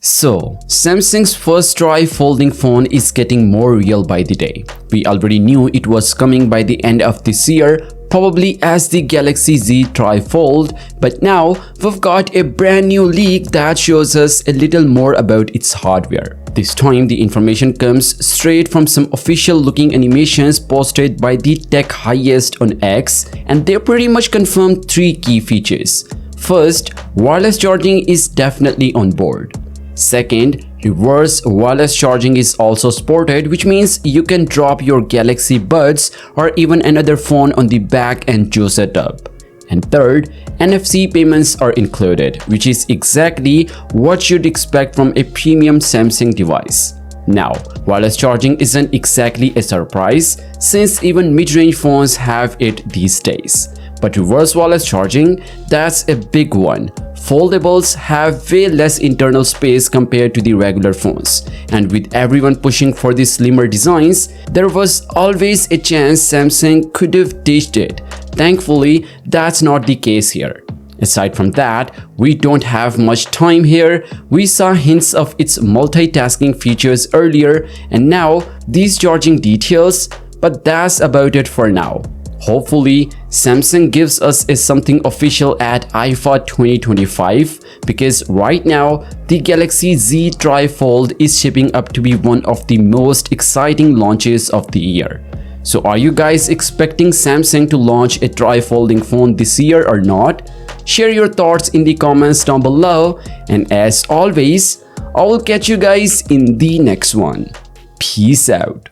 So, Samsung's first tri-folding phone is getting more real by the day. We already knew it was coming by the end of this year, probably as the Galaxy Z Tri-Fold, but now we've got a brand new leak that shows us a little more about its hardware. This time the information comes straight from some official looking animations posted by the Tech Highest on X, and they pretty much confirm three key features. First, wireless charging is definitely on board. Second, reverse wireless charging is also supported, which means you can drop your Galaxy Buds or even another phone on the back and juice it up. And third, NFC payments are included, which is exactly what you'd expect from a premium Samsung device. Now, wireless charging isn't exactly a surprise since even mid-range phones have it these days. But reverse wireless charging, that's a big one. Foldables have way less internal space compared to the regular phones, and with everyone pushing for the slimmer designs, there was always a chance Samsung could have ditched it. Thankfully, that's not the case here. Aside from that, we don't have much time here. We saw hints of its multitasking features earlier, and now these charging details, but that's about it for now. Hopefully, Samsung gives us something official at IFA 2025, because right now, the Galaxy Z Tri-Fold is shaping up to be one of the most exciting launches of the year. So are you guys expecting Samsung to launch a tri-folding phone this year or not? Share your thoughts in the comments down below, and as always, I will catch you guys in the next one. Peace out.